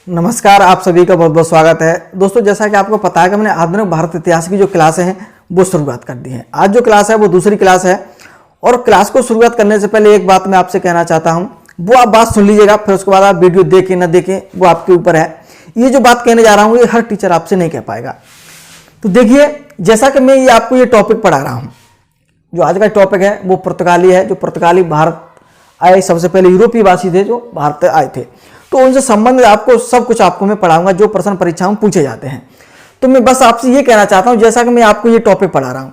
नमस्कार, आप सभी का बहुत बहुत स्वागत है। दोस्तों, जैसा कि आपको पता है कि मैंने आधुनिक भारत इतिहास की जो क्लासें हैं वो शुरुआत कर दी है। आज जो क्लास है वो दूसरी क्लास है और क्लास को शुरुआत करने से पहले एक बात मैं आपसे कहना चाहता हूं, वो आप बात सुन लीजिएगा, फिर उसके बाद आप वीडियो देखें ना देखें वो आपके ऊपर है। ये जो बात कहने जा रहा हूँ ये हर टीचर आपसे नहीं कह पाएगा। तो देखिए, जैसा कि मैं आपको ये टॉपिक पढ़ा रहा हूँ, जो आज का टॉपिक है वो पुर्तगाली है। जो पुर्तगाली भारत आए, सबसे पहले यूरोपीय वासी थे जो भारत आए थे, तो उनसे संबंधित आपको सब कुछ आपको मैं पढ़ाऊंगा जो प्रश्न परीक्षाओं में पूछे जाते हैं। तो मैं बस आपसे ये कहना चाहता हूं, जैसा कि मैं आपको ये टॉपिक पढ़ा रहा हूं,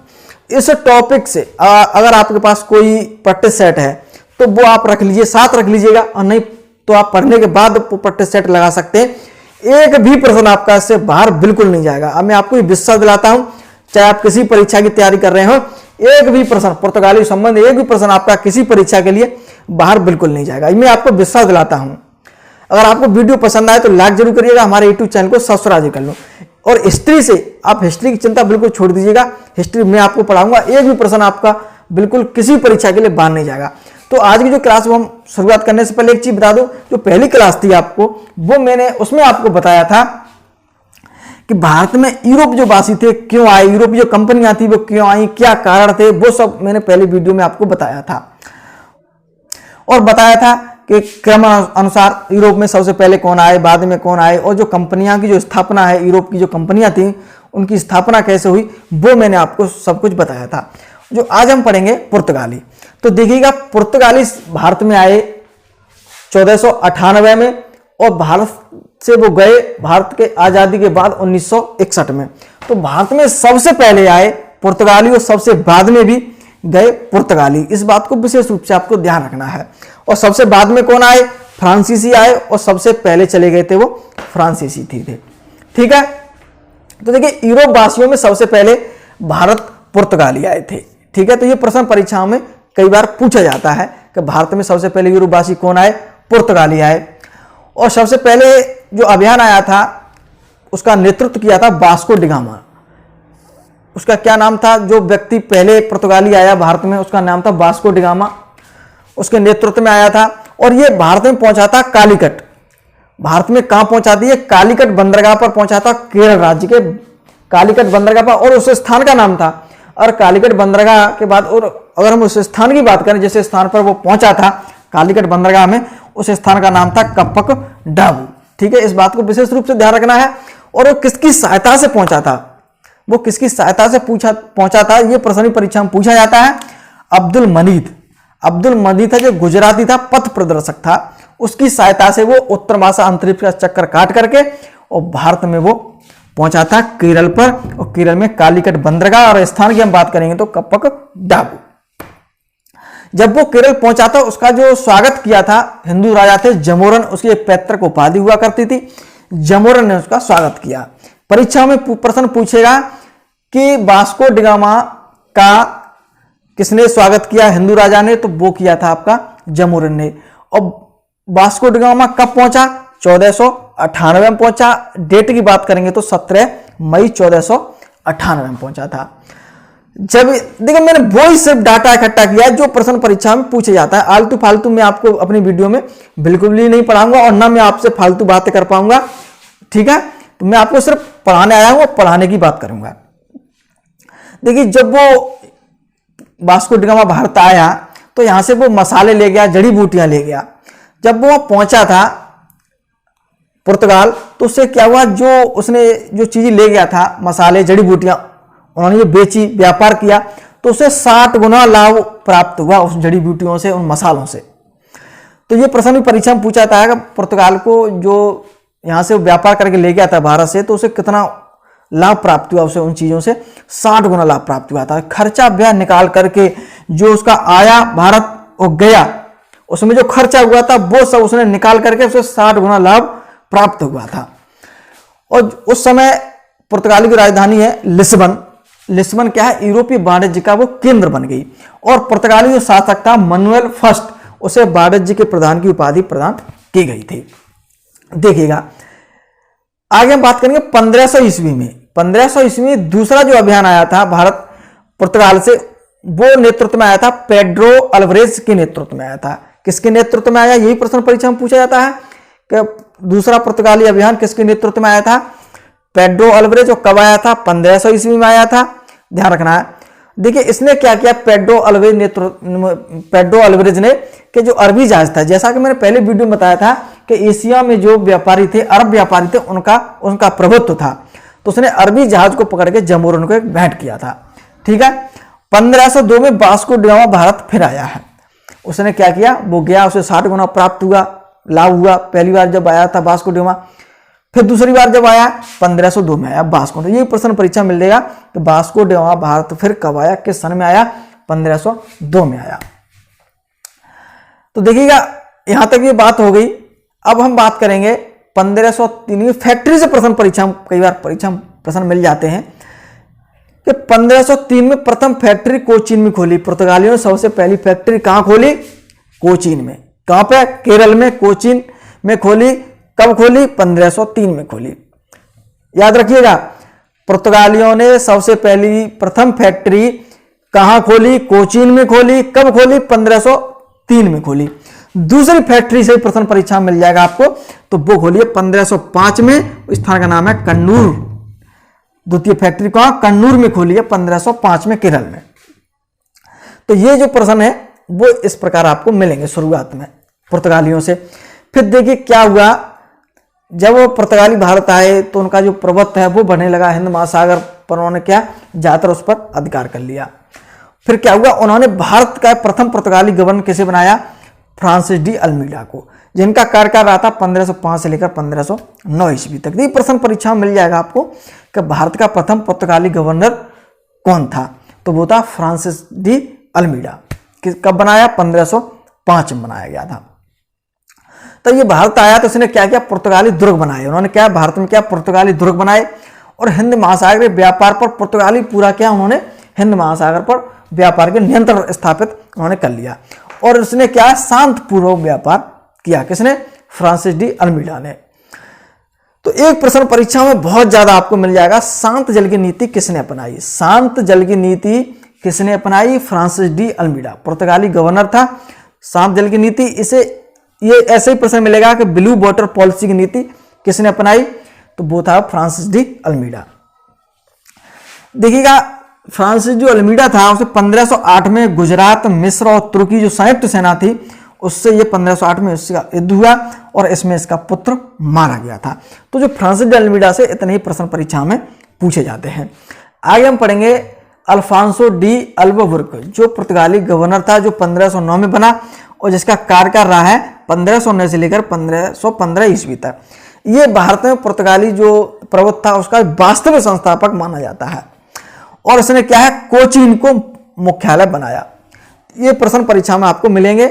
इस टॉपिक से अगर आपके पास कोई प्रैक्टिस सेट है तो वो आप रख लीजिए, साथ रख लीजिएगा, और नहीं तो आप पढ़ने के बाद प्रैक्टिस सेट लगा सकते हैं। एक भी प्रश्न आपका इससे बाहर बिल्कुल नहीं जाएगा। अब मैं आपको ये विश्वास दिलाता हूं, चाहे आप किसी परीक्षा की तैयारी कर रहे हो, एक भी प्रश्न पुर्तगाली संबंध, एक भी प्रश्न आपका किसी परीक्षा के लिए बाहर बिल्कुल नहीं जाएगा। मैं आपको विश्वास दिलाता हूं। अगर आपको वीडियो पसंद आए तो लाइक जरूर करिएगा, हमारे यूट्यूब चैनल को सब्सक्राइब कर लो। और हिस्ट्री से आप हिस्ट्री की चिंता बिल्कुल छोड़ दीजिएगा। हिस्ट्री मैं आपको पढ़ाऊंगा, एक भी प्रश्न आपका बिल्कुल किसी परीक्षा के लिए बाहर नहीं जाएगा। तो आज की जो क्लास वो हम शुरुआत करने से पहले एक चीज बता दूं, जो पहली क्लास थी आपको, वो मैंने उसमें आपको बताया था कि भारत में यूरोप जो वासी थे क्यों आए, यूरोपीय जो कंपनियां थी वो क्यों आई, क्या कारण थे, वो सब मैंने पहले वीडियो में आपको बताया था। और बताया था कि क्रम अनुसार यूरोप में सबसे पहले कौन आए, बाद में कौन आए, और जो कंपनियां की जो स्थापना है, यूरोप की जो कंपनियां थी उनकी स्थापना कैसे हुई, वो मैंने आपको सब कुछ बताया था। जो आज हम पढ़ेंगे पुर्तगाली। तो देखिएगा, पुर्तगाली भारत में आए 1498 में, और भारत से वो गए भारत के आजादी के बाद 1961 में। तो भारत में सबसे पहले आए पुर्तगाली और सबसे बाद में भी गए पुर्तगाली। इस बात को विशेष रूप से आपको ध्यान रखना है। और सबसे बाद में कौन आए? फ्रांसीसी आए, और सबसे पहले चले गए थे वो फ्रांसीसी थे। ठीक है, तो देखिए, यूरोप वासियों में सबसे पहले भारत पुर्तगाली आए थे। ठीक है, तो ये प्रश्न परीक्षाओं में कई बार पूछा जाता है कि भारत में सबसे पहले यूरोप वासी कौन आए? पुर्तगाली आए। और सबसे पहले जो अभियान आया था उसका नेतृत्व किया था वास्को डी गामा। उसका क्या नाम था? जो व्यक्ति पहले पुर्तगाली आया भारत में उसका नाम था वास्को डी गामा, उसके नेतृत्व में आया था। और ये भारत में पहुंचा था कालीकट। भारत में कहां पहुंचा थी? कालीकट बंदरगाह पर पहुंचा था, केरल राज्य के कालीकट बंदरगाह पर, और उस स्थान का नाम था। और कालीकट बंदरगाह के बाद, और अगर हम उस स्थान की बात करें जिस स्थान पर वो पहुंचा था कालीकट बंदरगाह में, उस स्थान का नाम था कप्पक डाबू। ठीक है, इस बात को विशेष रूप से ध्यान रखना है। और वो किसकी सहायता से पहुंचा था? वो किसकी सहायता से पहुंचा था, ये प्रश्न परीक्षा में पूछा जाता है। अब्दुल मजीद था, जो गुजराती था, पथ प्रदर्शक था। उसकी सहायता से वो उत्तर भाषा अंतरिक्ष का चक्कर काट करके और भारत में वो पहुंचा था केरल पर, और केरल में कालीकट बंदरगाह, और स्थान की हम बात करेंगे तो कप्पक डाबू। जब वो केरल पहुंचा था, उसका जो स्वागत किया था हिंदू राजा थे जमोरन, उसकी एक पैतृक उपाधि हुआ करती थी, जमोरन ने उसका स्वागत किया। परीक्षा में प्रश्न पूछेगा कि वास्को डी गामा का किसने स्वागत किया? हिंदू राजा ने, तो वो किया था आपका जमोरन ने। और वास्को डी गामा कब पहुंचा? 1498 में पहुंचा। डेट की बात करेंगे तो 17 मई 1498 में पहुंचा था। जब देखिए, मैंने वो ही सिर्फ डाटा इकट्ठा किया जो प्रश्न परीक्षा में पूछे जाता है। आलतू फालतू मैं आपको अपनी वीडियो में बिल्कुल भी नहीं पढ़ाऊंगा, और ना मैं आपसे फालतू बातें कर पाऊंगा। ठीक है, तो मैं आपको सिर्फ पढ़ाने आया हूं और पढ़ाने की बात करूंगा। देखिए, जब वो वास्को डी गामा भारत आया तो यहां से वो मसाले ले गया, जड़ी बूटियां ले गया। जब वो पहुंचा था पुर्तगाल, तो उससे क्या हुआ, जो उसने जो चीजें ले गया था, मसाले, जड़ी बूटियां, उन्होंने ये बेची, व्यापार किया, तो उसे 60 गुना लाभ प्राप्त हुआ उस जड़ी बूटियों से, उन मसालों से। तो ये प्रश्न भी परीक्षा में पूछा था कि पुर्तगाल को जो यहां से व्यापार करके ले गया था भारत से, तो उसे कितना लाभ प्राप्त हुआ, उसे उन चीजों से 60 गुना लाभ प्राप्त हुआ था। खर्चा व्यय निकाल करके जो उसका आया भारत और गया, उसमें जो खर्चा हुआ था वो सब उसने निकाल करके उसे 60 गुना लाभ प्राप्त हुआ था। और उस समय पुर्तगाली की राजधानी है लिस्बन। लिस्बन क्या है? यूरोपीय वाणिज्य का वो केंद्र बन गई। और पुर्तगाली जो शासक था मनुएल फर्स्ट, उसे वाणिज्य के प्रधान की उपाधि प्रदान की गई थी। देखिएगा, आगे हम बात करेंगे 1500 ईस्वी में। 1500 ईस्वी में दूसरा जो अभियान आया था भारत पुर्तगाल से, वो नेतृत्व में आया था पेड्रो अल्वारेज के नेतृत्व में आया था। किसके नेतृत्व में आया? यही प्रश्न परीक्षा में पूछा जाता है कि दूसरा पुर्तगाली अभियान किसके नेतृत्व में आया था? Pedro Alvarez. और कब आया था? 1500 ईस्वी में आया था, ध्यान रखना है। देखिए इसने क्या किया, पेड्रो अल्वारेज ने कि जो अरबी जहाज था, जैसा कि मैंने पहले वीडियो में बताया था कि एशिया में जो व्यापारी थे, अरब व्यापारी थे, उनका प्रभुत्व था, तो उसने अरबी जहाज को पकड़ के जमोरन को एक भेंट किया था। ठीक है। 1502 में वास्को डी गामा भारत फिर आया है। उसने क्या किया, वो गया, उसे 60 गुना प्राप्त हुआ, लाभ हुआ। पहली बार जब आया था वास्को डी गामा, फिर दूसरी बार जब आया 1502 में आया वास्को। तो ये प्रश्न परीक्षा मिल जाएगा कि वास्को डी गामा भारत फिर कब आया, किस सन में आया? 1502 में आया। तो देखिएगा यहां तक ये बात हो गई। अब हम बात करेंगे 1503 फैक्ट्री से प्रश्न परीक्षा, कई बार परीक्षा प्रश्न मिल जाते हैं कि 1503 में प्रथम फैक्ट्री कोचीन में खोली। पुर्तगालियों ने सबसे पहली फैक्ट्री कहां खोली? कोचीन में। कहां पे? केरल में, कोचीन में खोली। कब खोली? 1503 में खोली। याद रखिएगा, पुर्तगालियों ने सबसे पहली प्रथम फैक्ट्री कहां खोली? कोचीन में खोली। कब खोली? 1503 में खोली। दूसरी फैक्ट्री से प्रश्न परीक्षा मिल जाएगा आपको, तो वो खोलिए 1505 में। स्थान का नाम है कन्नूर। द्वितीय फैक्ट्री कहां? कन्नूर में खोली है 1505 में, केरल में। तो ये जो प्रश्न है वो इस प्रकार आपको मिलेंगे शुरुआत में पुर्तगालियों से। फिर देखिए क्या हुआ, जब वो पुर्तगाली भारत आए तो उनका जो प्रभुत्व है वो बढ़ने लगा हिंद महासागर पर। उन्होंने क्या, ज्यादातर उस पर अधिकार कर लिया। फिर क्या हुआ, उन्होंने भारत का प्रथम पुर्तगाली गवर्नर किसे बनाया? फ्रांसिस डी अल्मीडा को, जिनका कार्यकाल रहा था 1505 से लेकर 1509 ईस्वी तक। ये प्रश्न परीक्षा में मिल जाएगा आपको कि भारत का प्रथम पुर्तगाली गवर्नर कौन था? तो वो था फ्रांसिस डी अल्मीडा। कब बनाया? 1505 में बनाया गया था। तो ये भारत आया तो इसने क्या किया, पुर्तगाली दुर्ग बनाए। उन्होंने क्या, भारत में क्या, पुर्तगाली दुर्ग बनाए। और हिंद महासागर व्यापार पर पुर्तगाली पूरा क्या, उन्होंने हिंद महासागर पर व्यापार के नियंत्रण स्थापित उन्होंने कर लिया। और उसने क्या, शांतपूर्वक व्यापार किया। किसने? फ्रांसिस डी अल्मीडा ने। तो एक प्रश्न परीक्षा में बहुत ज्यादा आपको मिल जाएगा, शांत जल की नीति किसने अपनाई? शांत जल की नीति किसने अपनाई? फ्रांसिस डी अल्मीडा, पुर्तगाली गवर्नर था। शांत जल की नीति, इसे ये ऐसे ही प्रश्न मिलेगा कि ब्लू वाटर पॉलिसी की नीति किसने अपनाई? तो वो था फ्रांसिस डी अल्मीडा। देखिएगा फ्रांसिस डी अल्मीडा था, उसे 1508 में गुजरात, मिस्र और तुर्की जो संयुक्त सेना थी उससे ये 1508 में इसका युद्ध हुआ और इसमें इसका पुत्र मारा गया था। तो जो फ्रांसिस डी अल्मीडा से इतने ही प्रश्न परीक्षा में पूछे जाते हैं। आगे हम पढ़ेंगे अल्फांसो डी अल्बुकर्क, जो पुर्तगाली गवर्नर था, जो 1509 में बना और जिसका कार्यकाल रहा है 1509 से लेकर 1515 ईस्वी तक। ये भारत में पुर्तगाली जो प्रभुत्व था उसका वास्तविक संस्थापक माना जाता है। और इसने क्या है, कोचीन को मुख्यालय बनाया। ये प्रश्न परीक्षा में आपको मिलेंगे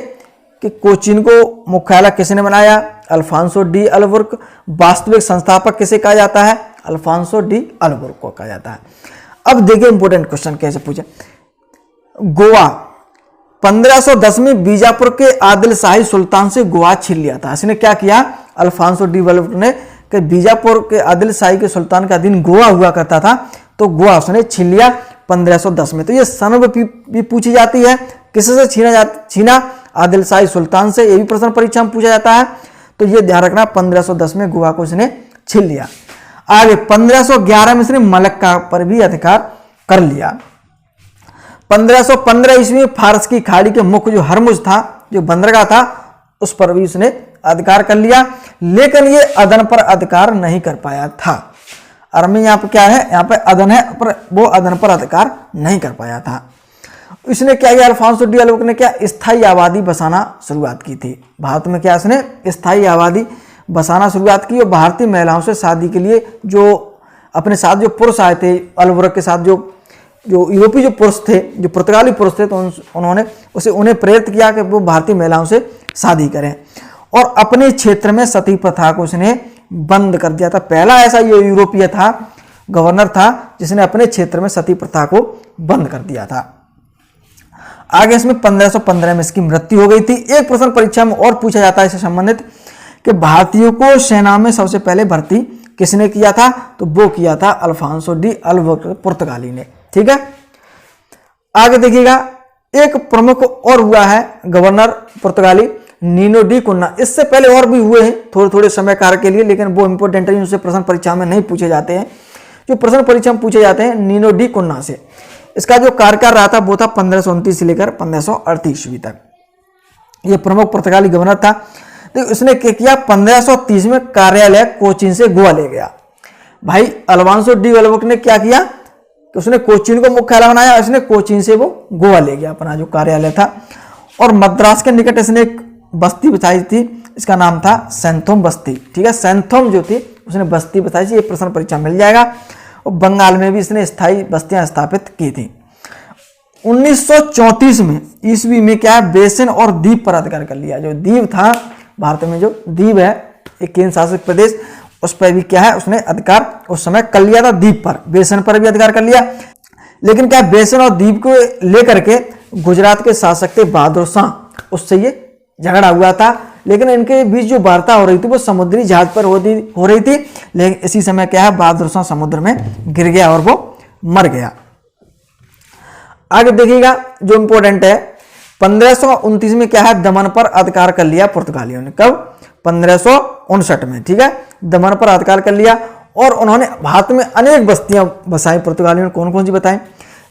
कि कोचीन को मुख्यालय किसने बनाया? Alfonso de Albuquerque. वास्तविक संस्थापक किसे कहा जाता है? अल्फांसो डी अल्बुकर्क को कहा जाता है। अब देखिए इंपोर्टेंट क्वेश्चन कैसे पूछे। गोवा 1510 में बीजापुर के आदिल शाही सुल्तान से गोवा छीन लिया था। इसने क्या किया? अल्फांसो डी अल्बुकर्क ने कि बीजापुर के आदिल शाही के सुल्तान का अधीन गोवा हुआ करता था, तो गोवा उसने छीन लिया 1510 में। तो ये सन भी पूछी जाती है, किससे छीना? आदिल शाही सुल्तान से। ये भी प्रश्न परीक्षा में पूछा जाता है, तो ये ध्यान रखना 1510 में गोवा को इसने छीन लिया। आगे 1511 में इसने मलक्का पर भी अधिकार कर लिया। 1515 ईस्वी में फारस की खाड़ी के मुख्य जो हरमुज था, जो बंदरगाह था, उस पर भी उसने अधिकार कर लिया, लेकिन ये अदन पर अधिकार नहीं कर पाया था। अरमी यहाँ पे क्या है, यहाँ पे अदन है, पर वो अदन पर अधिकार नहीं कर पाया था। इसने क्या किया? अल्फांसो डी अल्बुकर्क ने क्या, स्थायी आबादी बसाना शुरुआत की थी भारत में। क्या इसने स्थायी आबादी बसाना शुरुआत की और भारतीय महिलाओं से शादी के लिए जो अपने साथ जो पुरुष आए थे अल्बुकर्क के साथ, जो यूरोपीय जो पुरुष थे, जो पुर्तगाली पुरुष थे, तो उन्होंने उन्हें प्रेरित किया कि वो भारतीय महिलाओं से शादी करें। और अपने क्षेत्र में सती प्रथा को उसने बंद कर दिया था। पहला ऐसा ये यूरोपीय था, गवर्नर था, जिसने अपने क्षेत्र में सती प्रथा को बंद कर दिया था। आगे इसमें 1515 में इसकी मृत्यु हो गई थी। एक प्रश्न परीक्षा में और पूछा जाता है इससे संबंधित कि भारतीयों को सेना में सबसे पहले भर्ती किसने किया था? तो वो किया था अल्फांसो डी अल्बुकर्क, पुर्तगाली ने। ठीक है, आगे देखिएगा एक प्रमुख और हुआ है गवर्नर पुर्तगाली, नीनो डी कुन्ना। इससे पहले और भी हुए हैं थोड़े थोड़े समय कार्य के लिए, लेकिन वो इंपॉर्टेंट है, उनसे प्रश्न परीक्षा में नहीं पूछे जाते हैं। जो प्रश्न परीक्षा में पूछे जाते हैं नीनो डी कुन्ना से। इसका जो कार्यकाल रहा था वो था 1529 से लेकर 1538 ईस्वी तक। ये प्रमुख पुर्तगाली गवर्नर था। तो इसने क्या किया, 1530 में कार्यालय कोचीन से गोवा ले गया। भाई अल्फांसो डी वल्बोक ने क्या किया, तो उसने कोचीन को मुख्यालय बनाया, इसने कोचीन से वो गोवा ले गया अपना जो कार्यालय था। और मद्रास के निकट इसने एक बस्ती बसाई थी, इसका नाम था सैंथोम बस्ती। ठीक है, सैंथोम जो थी उसने बस्ती बसाई थी, ये प्रश्न परीक्षा मिल जाएगा। और बंगाल में भी इसने स्थायी बस्तियां स्थापित की थी। 1934 में ईस्वी में क्या है, बेसिन और द्वीप पर अधिकार कर लिया। जो द्वीप था भारत में, जो द्वीप है एक केंद्र शासित प्रदेश, उस पर भी क्या है उसने अधिकार उस समय कर लिया था। द्वीप पर, बेसिन पर भी अधिकार कर लिया। लेकिन क्या बेसिन और द्वीप को लेकर के गुजरात के शासक थे बहादुर शाह, उससे ये झगड़ा हुआ था। लेकिन इनके बीच जो वार्ता हो रही थी वो समुद्री जहाज पर हो रही थी। लेकिन इसी समय क्या है, बहादुर शाह समुद्र में गिर गया और वो मर गया। आगे देखिएगा जो इंपॉर्टेंट है, 1529 में क्या है, दमन पर अधिकार कर लिया पुर्तगालियों ने। कब, 1559 में। ठीक है, दमन पर अधिकार कर लिया और उन्होंने भारत में अनेक बस्तियां बसाई पुर्तगालियों ने। कौन कौन सी बताएं,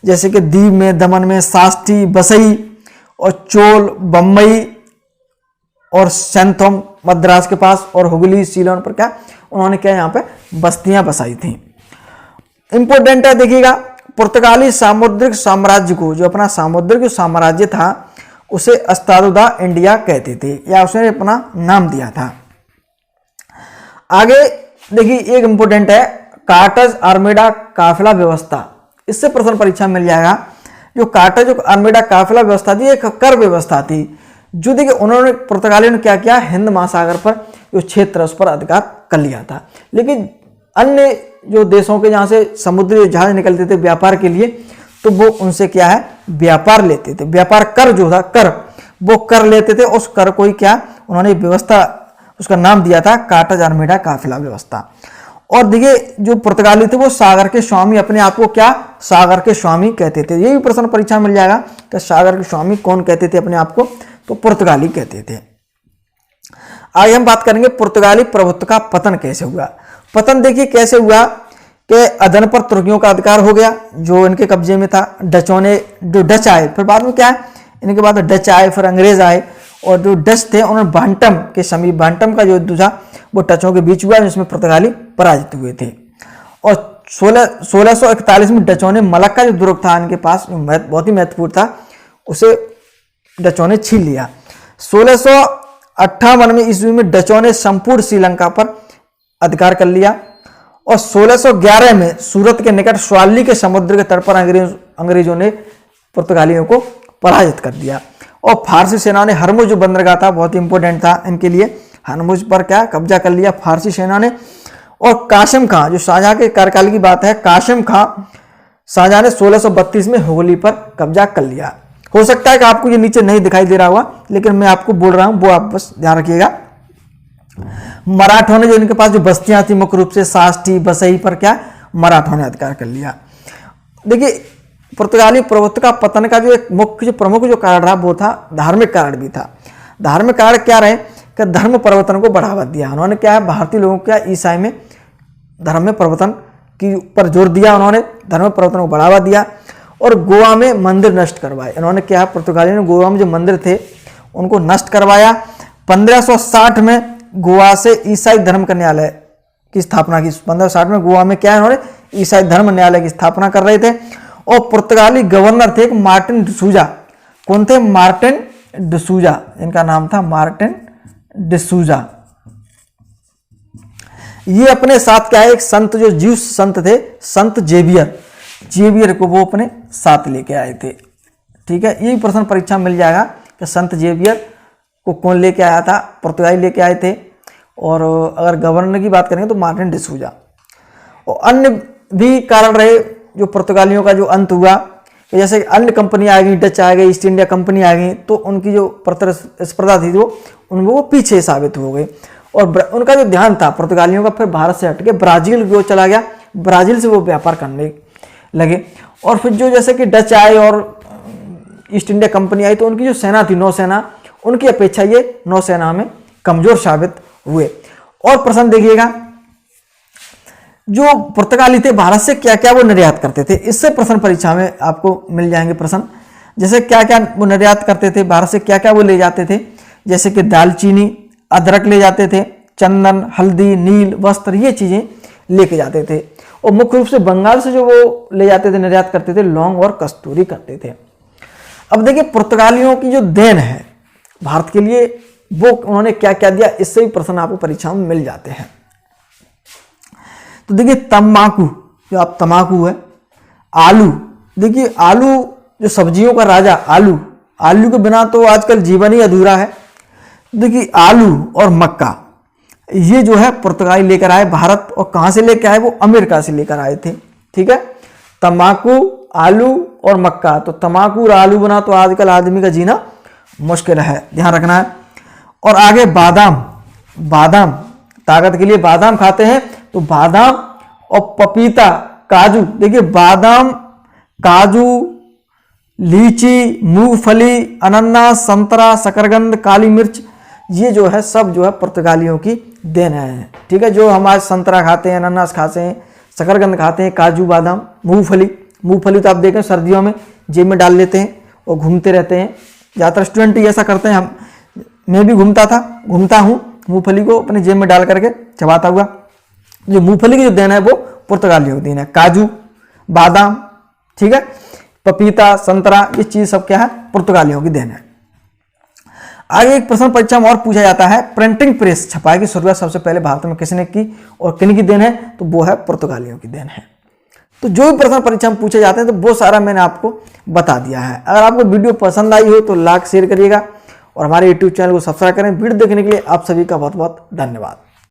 जैसे कि दीव में, दमन में, साष्टी, बसई और चोल, बम्बई और सैंथोम मद्रास के पास, और हुगली, सीलोन पर क्या उन्होंने क्या यहाँ पे बस्तियां बसाई थी। इंपॉर्टेंट है, देखिएगा पुर्तगाली सामुद्रिक साम्राज्य को, जो अपना सामुद्रिक साम्राज्य था उसे अस्तादो दा इंडिया कहते थे, या उसने अपना नाम दिया था। आगे देखिए एक इंपॉर्टेंट है, कार्टेज आर्मेडा काफिला व्यवस्था। इससे प्रश्न परीक्षा मिल जाएगा। जो कार्टेज आर्मेडा काफिला व्यवस्था थी एक कर व्यवस्था थी, जो देखिए उन्होंने पुर्तगालियों ने क्या किया, हिंद महासागर पर जो क्षेत्र उस पर अधिकार कर लिया था। लेकिन अन्य जो देशों के जहाँ से समुद्री जहाज निकलते थे व्यापार के लिए, तो वो उनसे क्या है व्यापार लेते थे। व्यापार कर जो था, कर वो कर लेते थे। उस कर को ही क्या उन्होंने व्यवस्था, उसका नाम दिया था कार्टेज आर्मेडा काफिला व्यवस्था। और देखिए जो पुर्तगाली थे वो सागर के स्वामी, अपने आप को क्या सागर के स्वामी कहते थे। ये भी प्रश्न परीक्षा मिल जाएगा कि सागर के स्वामी कौन कहते थे अपने आप को, तो पुर्तगाली कहते थे। आगे हम बात करेंगे पुर्तगाली प्रभुत्व का पतन कैसे हुआ। पतन देखिए कैसे हुआ कि अदन पर तुर्कियों का अधिकार हो गया जो इनके कब्जे में था। डचों ने, जो डच आए, फिर बाद में क्या है इनके बाद डच आए, फिर अंग्रेज आए, और जो डच थे उन्होंने बांटम के समीप, बांटम का जो युद्ध था वो डचों के बीच हुआ जिसमें पुर्तगाली पराजित हुए थे। और 1641 में डचों ने मलक्का जो दुर्ग था इनके पास, बहुत ही महत्वपूर्ण था, उसे डचों ने छीन लिया। 1658 में ईस्वी में डचों ने संपूर्ण श्रीलंका पर अधिकार कर लिया। और 1611 में सूरत के निकट स्वाली के समुद्र के तट पर अंग्रेजों ने पुर्तगालियों को पराजित कर दिया। और फारसी सेना ने हरमुज जो बंदरगाह था, बहुत ही इंपॉर्टेंट था इनके लिए, हरमुज पर क्या कब्जा कर लिया फारसी सेना ने। और कासिम खां, जो शाहजहां के कार्यकाल की बात है, कासिम खां शाहजहां ने 1632 में हुगली पर कब्जा कर लिया। हो सकता है कि आपको ये नीचे नहीं दिखाई दे रहा होगा, लेकिन मैं आपको बोल रहा हूं, वो आप बस ध्यान रखिएगा। मराठों ने जो इनके पास जो बस्तियां थी मुख्य रूप से साष्टी, बसई पर क्या मराठों ने अधिकार कर लिया। देखिए पुर्तगाली प्रभुत्व का पतन का जो एक मुख्य जो प्रमुख जो कारण रहा वो था धार्मिक कारण भी था। धार्मिक कारण क्या रहे कि धर्म परिवर्तन को बढ़ावा दिया। उन्होंने क्या है भारतीय लोगों को ईसाई में धर्म में परिवर्तन की पर जोर दिया, उन्होंने धर्म परिवर्तन को बढ़ावा दिया। और गोवा में मंदिर नष्ट करवाए इन्होंने। क्या पुर्तगालियों ने गोवा में जो मंदिर थे उनको नष्ट करवाया। 1560 में गोवा से ईसाई धर्म का न्यायालय की स्थापना की। 1560 में गोवा में क्या है उन्होंने ईसाई धर्म न्यायालय की स्थापना कर रहे थे। और पुर्तगाली गवर्नर थे मार्टिन डिसूजा। कौन थे? मार्टिन डिसूजा, इनका नाम था मार्टिन डिसूजा। ये अपने साथ क्या है एक संत जो ज्यूस संत थे, संत जेवियर को वो अपने साथ लेके आए थे। ठीक है, ये प्रश्न परीक्षा मिल जाएगा कि संत जेवियर को कौन लेके आया था, पुर्तगाली लेके आए थे। और अगर गवर्नर की बात करेंगे तो मार्टिन डिसूजा। और अन्य भी कारण रहे जो पुर्तगालियों का जो अंत हुआ, जैसे अन्य कंपनी आ गई, डच आ गई, ईस्ट इंडिया कंपनी आ गई, तो उनकी जो प्रतिस्पर्धा थी वो पीछे साबित हो गई। और उनका जो ध्यान था पुर्तगालियों का फिर भारत से हटके ब्राजील वो चला गया। ब्राजील से वो व्यापार करने लगे। और फिर जो जैसे कि डच आए और ईस्ट इंडिया कंपनी आई तो उनकी जो सेना थी, नौसेना, उनकी अपेक्षा ये नौसेना में कमजोर साबित हुए। और प्रश्न देखिएगा, जो पुर्तगाली थे भारत से क्या क्या वो निर्यात करते थे, इससे प्रश्न परीक्षा में आपको मिल जाएंगे प्रश्न। जैसे क्या क्या वो निर्यात करते थे, भारत से क्या क्या वो ले जाते थे, जैसे कि दालचीनी, अदरक ले जाते थे, चंदन, हल्दी, नील वस्त्र, ये चीजें लेके जाते थे। और मुख्य रूप से बंगाल से जो वो ले जाते थे, निर्यात करते थे, लौंग और कस्तूरी करते थे। अब देखिए पुर्तगालियों की जो देन है भारत के लिए, वो उन्होंने क्या क्या दिया, इससे भी प्रश्न आपको परीक्षा में मिल जाते हैं। तो देखिए तंबाकू, जो आप तंबाकू है, आलू, देखिए आलू जो सब्जियों का राजा, आलू, आलू के बिना तो आजकल जीवन ही अधूरा है। देखिए आलू और मक्का, ये जो है पुर्तगाली लेकर आए भारत, और कहाँ से लेकर आए, वो अमेरिका से लेकर आए थे। ठीक है, तंबाकू, आलू और मक्का। तो तंबाकू और आलू बना तो आजकल आदमी का जीना मुश्किल है, ध्यान रखना है। और आगे बादाम, बादाम ताकत के लिए बादाम खाते हैं, तो बादाम और पपीता, काजू, देखिए बादाम, काजू, लीची, मूंगफली, अनानास, संतरा, शकरकंद, काली मिर्च, ये जो है सब जो है पुर्तगालियों की देन है। ठीक है, जो हम आज संतरा खाते हैं, अनानास खाते हैं, शकरकंद खाते हैं, काजू, बादाम, मूंगफली, मूंगफली तो आप देखें सर्दियों में जेब में डाल लेते हैं और घूमते रहते हैं, ज़्यादातर स्टूडेंट ही ऐसा करते हैं। मैं भी घूमता हूँ मूंगफली को अपने जेब में डाल करके चबाता हुआ। जो मूंगफली की जो देन है वो पुर्तगालियों की देन है। काजू, बादाम, ठीक है, पपीता, संतरा, ये चीज सब क्या है, पुर्तगालियों की देन है। आगे एक प्रश्न परीक्षा में और पूछा जाता है, प्रिंटिंग प्रेस, छपाई की शुरुआत सबसे पहले भारत में किसने की और किन की देन है, तो वो है पुर्तगालियों की देन है। तो जो भी प्रश्न परीक्षा में पूछे जाते हैं तो वो सारा मैंने आपको बता दिया है। अगर आपको वीडियो पसंद आई हो तो लाइक शेयर करिएगा और हमारे यूट्यूब चैनल को सब्सक्राइब करें। वीडियो देखने के लिए आप सभी का बहुत बहुत धन्यवाद।